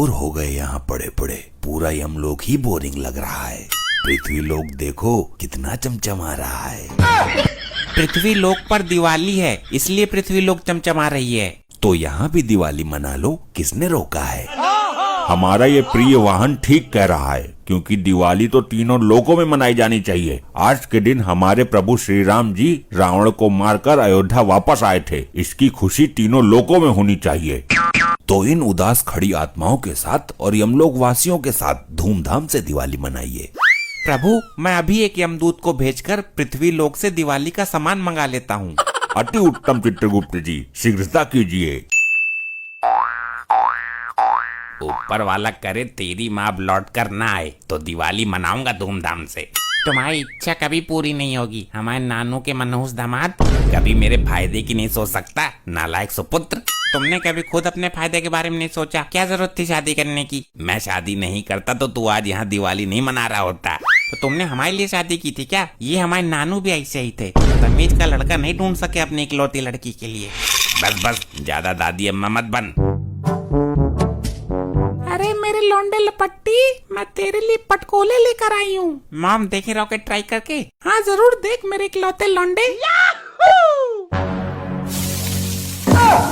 Bore हो गए यहाँ पड़े पड़े। पूरा यमलोक ही बोरिंग लग रहा है। पृथ्वी लोक देखो कितना चमचमा रहा है। पृथ्वी लोक पर दिवाली है, इसलिए पृथ्वी लोक चमचमा रही है। तो यहाँ भी दिवाली मना लो, किसने रोका है? हमारा ये प्रिय वाहन ठीक कह रहा है, क्योंकि दिवाली तो तीनों लोकों में मनाई जानी चाहिए। आज के दिन हमारे प्रभु श्री राम जी रावण को मारकर अयोध्या वापस आए थे। इसकी खुशी तीनों लोकों में होनी चाहिए। तो इन उदास खड़ी आत्माओं के साथ और यमलोक वासियों के साथ धूमधाम से दिवाली मनाइए। प्रभु, मैं अभी एक यमदूत को भेजकर पृथ्वी लोक से दिवाली का सामान मंगा लेता हूँ। अति उत्तम चित्रगुप्त जी, शीघ्रता कीजिए। ऊपर वाला करे तेरी माँ लौट कर ना आए तो दिवाली मनाऊंगा धूमधाम से। तुम्हारी इच्छा कभी पूरी नहीं होगी हमारे नानू के मनहूस दामाद। कभी मेरे फायदे की नहीं सोच सकता, नालायक सुपुत्र। तुमने कभी खुद अपने फायदे के बारे में नहीं सोचा? क्या जरूरत थी शादी करने की? मैं शादी नहीं करता तो तू आज यहाँ दिवाली नहीं मना रहा होता। तो तुमने हमारे लिए शादी की थी क्या? ये हमारे नानू भी ऐसे ही थे, तमीज का लड़का नहीं ढूंढ सके अपनी इकलौती लड़की के लिए। बस बस, ज्यादा दादी अम्मा मत बन। अरे मेरे लौंडे लपट्टी, मैं तेरे लिए पटकोले लेकर आई हूँ। मॉम, देखे रॉकेट ट्राई करके? हाँ जरूर देख मेरे इकलौते लौंडे।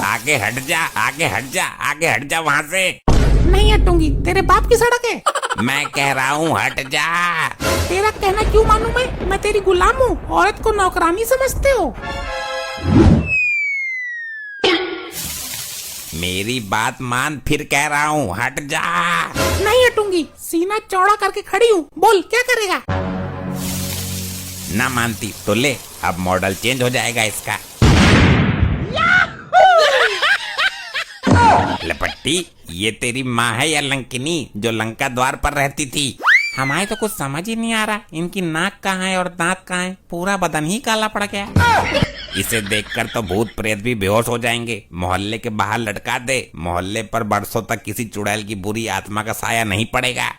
आगे हट जा, आगे हट जा, आगे हट जा वहाँ से। नहीं हटूंगी, तेरे बाप की सड़क है। मैं कह रहा हूँ हट जा। तेरा कहना क्यों मानूं मैं तेरी गुलाम हूँ। औरत को नौकरानी समझते हो? मेरी बात मान, फिर कह रहा हूँ हट जा। नहीं हटूंगी, सीना चौड़ा करके खड़ी हूँ। बोल क्या करेगा? ना मानती तो ले, अब मॉडल चेंज हो जाएगा इसका। लपट्टी, ये तेरी माँ है या लंकिनी जो लंका द्वार पर रहती थी? हमारे तो कुछ समझ ही नहीं आ रहा, इनकी नाक कहाँ है और दांत कहाँ है? पूरा बदन ही काला पड़ गया। इसे देखकर तो भूत प्रेत भी बेहोश हो जाएंगे। मोहल्ले के बाहर लटका दे, मोहल्ले पर बरसों तक किसी चुड़ैल की बुरी आत्मा का साया नहीं पड़ेगा।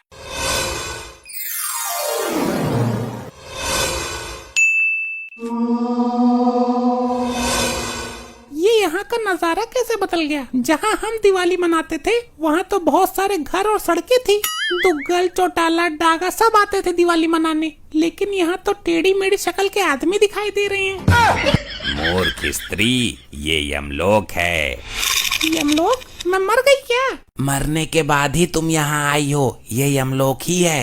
यहाँ का नजारा कैसे बदल गया। जहाँ हम दिवाली मनाते थे वहाँ तो बहुत सारे घर और सड़कें थी। दुग्गल, चौटाला, डागा सब आते थे दिवाली मनाने, लेकिन यहाँ तो टेढ़ी मेढ़ी शक्ल के आदमी दिखाई दे रहे हैं। मूर्ख स्त्री, ये यमलोक है। यमलोक? मैं मर गई क्या? मरने के बाद ही तुम यहाँ आई हो, ये यमलोक ही है।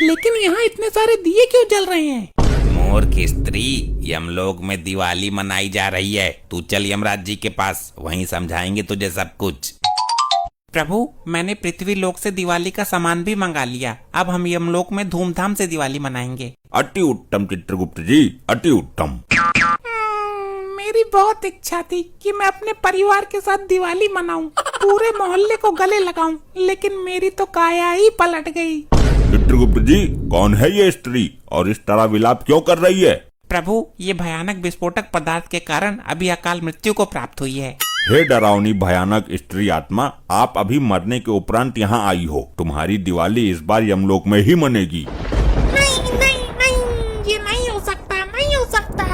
लेकिन यहाँ इतने सारे दिए क्यों जल रहे हैं? मूर्ख स्त्री, यमलोक में दिवाली मनाई जा रही है। तू चल यमराज जी के पास, वहीं समझाएंगे तुझे सब कुछ। प्रभु, मैंने पृथ्वी लोक से दिवाली का सामान भी मंगा लिया। अब हम यमलोक में धूमधाम से दिवाली मनाएंगे। अति उत्तम चित्रगुप्त जी, अति उत्तम। मेरी बहुत इच्छा थी कि मैं अपने परिवार के साथ दिवाली मनाऊं, पूरे मोहल्ले को गले लगाऊं, लेकिन मेरी तो काया ही पलट गई। चित्रगुप्त जी, कौन है ये स्त्री और इस तरह विलाप क्यों कर रही है? प्रभु, ये भयानक विस्फोटक पदार्थ के कारण अभी अकाल मृत्यु को प्राप्त हुई है। हे डरावनी भयानक स्त्री आत्मा, आप अभी मरने के उपरांत यहाँ आई हो। तुम्हारी दिवाली इस बार यमलोक में ही मनेगी। नहीं नहीं नहीं, ये नहीं हो सकता, नहीं हो सकता।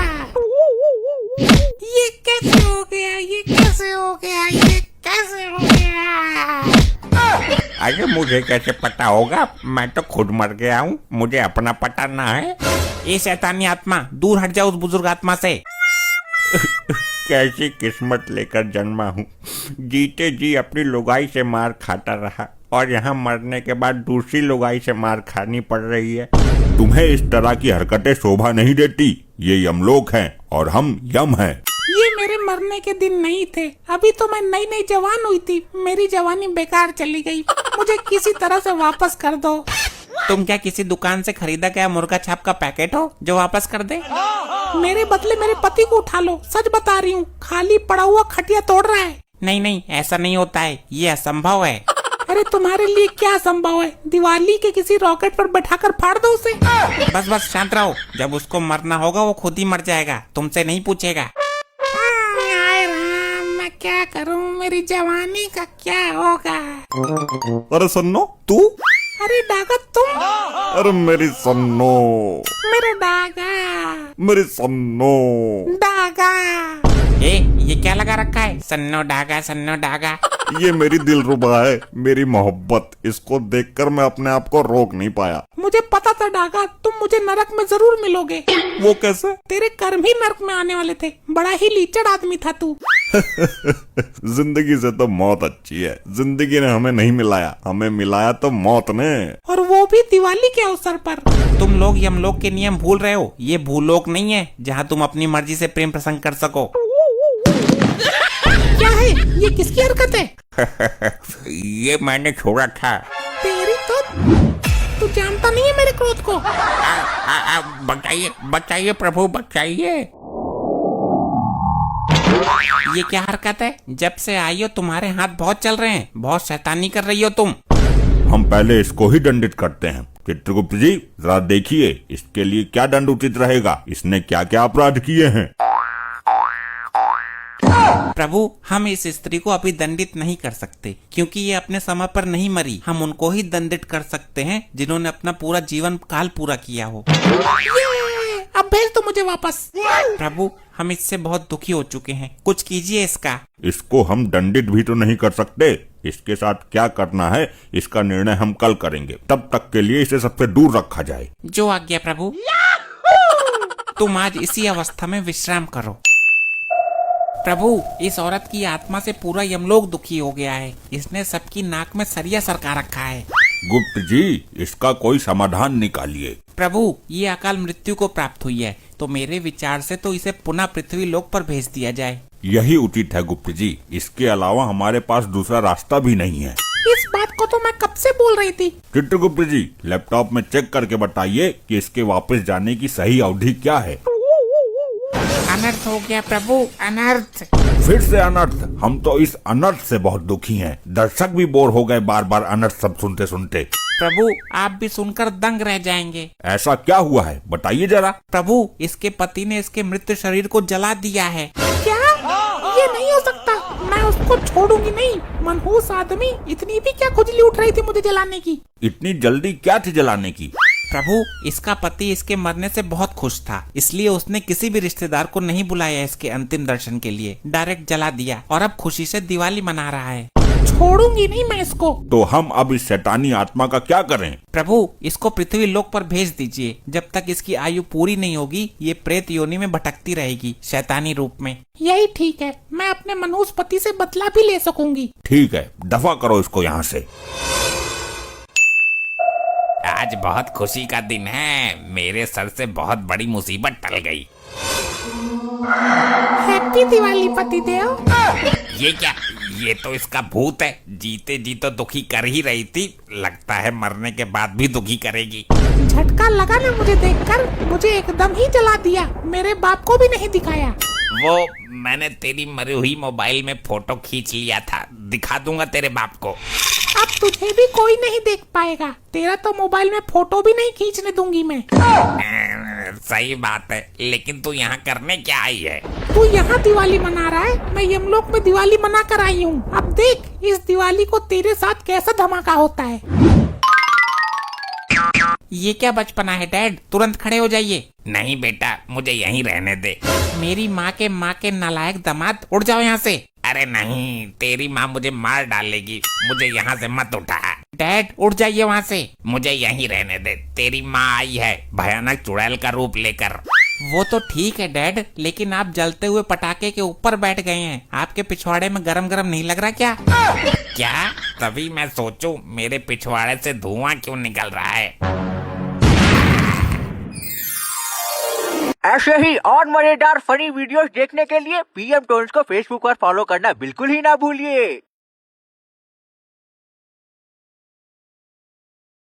ये कैसे हो गया, ये कैसे हो गया, ये कैसे हो गया? अरे मुझे कैसे पता होगा, मैं तो खुद मर गया हूँ, मुझे अपना पता ना है। ये शैतानी आत्मा, दूर हट जाओ उस बुजुर्ग आत्मा से। कैसी किस्मत लेकर जन्मा हूँ। जीते जी अपनी लुगाई से मार खाता रहा और यहाँ मरने के बाद दूसरी लुगाई से मार खानी पड़ रही है। तुम्हें इस तरह की हरकतें शोभा नहीं देती। ये यमलोक है और हम यम हैं। ये मेरे मरने के दिन नहीं थे। अभी तो मैं नई नई जवान हुई थी, मेरी जवानी बेकार चली गई। मुझे किसी तरह से वापस कर दो। तुम क्या किसी दुकान से खरीदा गया मुर्गा छाप का पैकेट हो जो वापस कर दे? मेरे बदले मेरे पति को उठा लो, सच बता रही हूँ। खाली पड़ा हुआ खटिया तोड़ रहा है। नहीं नहीं, ऐसा नहीं होता है, ये असंभव है। अरे तुम्हारे लिए क्या असंभव है? दिवाली के किसी रॉकेट पर बैठाकर फाड़ दो उसे। बस बस शांत रहो, जब उसको मरना होगा वो खुद ही मर जाएगा, तुमसे नहीं पूछेगा। मैं क्या करूं, मेरी जवानी का क्या होगा? अरे सन्नो, तू? अरे डागा तुम? अरे मेरी सन्नो, मेरा डागा, मेरी सन्नो। डागा। ये क्या लगा रखा है? सन्नो डागा, सन्नो डागा। ये मेरी दिलरुबा है, मेरी मोहब्बत। इसको देखकर मैं अपने आप को रोक नहीं पाया। मुझे पता था डागा तुम मुझे नरक में जरूर मिलोगे। वो कैसे? तेरे कर्म ही नरक में आने वाले थे। बड़ा ही लीचड़ आदमी था तू। जिंदगी से तो मौत अच्छी है। जिंदगी ने हमें नहीं मिलाया, हमें मिलाया तो मौत ने। और वो भी दिवाली के अवसर पर। तुम लोग यमलोक के नियम भूल रहे हो। ये भूलोक नहीं है जहाँ तुम अपनी मर्जी से प्रेम प्रसंग कर सको। क्या है ये? किसकी हरकत है? ये मैंने छोड़ा था। तेरी तो तू जानता नहीं है मेरे क्रोध को। बचाइए बचाइए प्रभु बचाइए। ये क्या हरकत है? जब से आई हो तुम्हारे हाथ बहुत चल रहे हैं। बहुत शैतानी कर रही हो तुम। हम पहले इसको ही दंडित करते हैं। चित्रगुप्त जी जरा देखिए इसके लिए क्या दंड उचित रहेगा। इसने क्या क्या अपराध किए हैं। प्रभु, हम इस स्त्री को अभी दंडित नहीं कर सकते क्योंकि ये अपने समय पर नहीं मरी। हम उनको ही दंडित कर सकते हैं जिन्होंने अपना पूरा जीवन काल पूरा किया हो। अब भेज दो मुझे वापस। प्रभु, हम इससे बहुत दुखी हो चुके हैं। कुछ कीजिए इसका। इसको हम दंडित भी तो नहीं कर सकते। इसके साथ क्या करना है इसका निर्णय हम कल करेंगे। तब तक के लिए इसे सबसे दूर रखा जाए। जो आज्ञा प्रभु। तुम आज इसी अवस्था में विश्राम करो। प्रभु, इस औरत की आत्मा से पूरा यमलोक दुखी हो गया है। इसने सबकी नाक में सरिया सरका रखा है। गुप्त जी इसका कोई समाधान निकालिए। प्रभु, ये अकाल मृत्यु को प्राप्त हुई है तो मेरे विचार से तो इसे पुनः पृथ्वी लोक पर भेज दिया जाए। यही उचित है गुप्त जी। इसके अलावा हमारे पास दूसरा रास्ता भी नहीं है। इस बात को तो मैं कब से बोल रही थी। चित्रगुप्त जी लैपटॉप में चेक करके बताइए कि इसके वापस जाने की सही अवधि क्या है। अनर्थ हो गया प्रभु, अनर्थ। फिर से अनर्थ। हम तो इस अनर्थ से बहुत दुखी हैं। दर्शक भी बोर हो गए बार बार अनर्थ सब सुनते सुनते। प्रभु, आप भी सुनकर दंग रह जाएंगे। ऐसा क्या हुआ है बताइए जरा। प्रभु, इसके पति ने इसके मृत शरीर को जला दिया है। क्या? ये नहीं हो सकता। मैं उसको छोड़ूंगी नहीं। मनहूस आदमी। इतनी भी क्या खुजली उठ रही थी मुझे जलाने की? इतनी जल्दी क्या थी जलाने की? प्रभु, इसका पति इसके मरने से बहुत खुश था, इसलिए उसने किसी भी रिश्तेदार को नहीं बुलाया इसके अंतिम दर्शन के लिए। डायरेक्ट जला दिया और अब खुशी से दिवाली मना रहा है। छोड़ूंगी नहीं मैं इसको। तो हम अब इस शैतानी आत्मा का क्या करें? प्रभु, इसको पृथ्वी लोक पर भेज दीजिए। जब तक इसकी आयु पूरी नहीं होगी ये प्रेत योनि में भटकती रहेगी शैतानी रूप में। यही ठीक है। मैं अपने मनहूस पति से बदला भी ले सकूंगी। ठीक है, दफा करो इसको यहाँ से। आज बहुत खुशी का दिन है। मेरे सर से बहुत बड़ी मुसीबत टल गई। हैप्पी दिवाली पतिदेव। ये क्या? ये तो इसका भूत है। जीते जी तो दुखी कर ही रही थी, लगता है मरने के बाद भी दुखी करेगी। झटका लगा ना मुझे देखकर। मुझे एकदम ही जला दिया। मेरे बाप को भी नहीं दिखाया। वो मैंने तेरी मरी हुई मोबाइल में फोटो खींच लिया था। दिखा दूंगा तेरे बाप को। अब तुझे भी कोई नहीं देख पाएगा। तेरा तो मोबाइल में फोटो भी नहीं खींचने दूंगी मैं। सही बात है, लेकिन तू यहाँ करने क्या आई है? तू यहाँ दिवाली मना रहा है। मैं यमलोक में दिवाली मना कर आई हूँ। अब देख इस दिवाली को तेरे साथ कैसा धमाका होता है। ये क्या बचपना है डैड? तुरंत खड़े हो जाइए। नहीं बेटा, मुझे यहीं रहने दे। मेरी माँ के नालायक दामाद, उड़ जाओ यहाँ से। अरे नहीं, तेरी माँ मुझे मार डालेगी। मुझे यहाँ से मत उठा। डैड उठ जाइए वहाँ से। मुझे यहीं रहने दे। तेरी माँ आई है भयानक चुड़ैल का रूप लेकर। वो तो ठीक है डैड, लेकिन आप जलते हुए पटाखे के ऊपर बैठ गए हैं। आपके पिछवाड़े में गरम गरम नहीं लग रहा क्या? क्या? तभी मैं सोचूं मेरे पिछवाड़े से धुआं क्यों निकल रहा है। ऐसे ही और मजेदार फनी वीडियोस देखने के लिए पीएम टोन्स को फेसबुक पर फॉलो करना बिल्कुल ही ना भूलिए।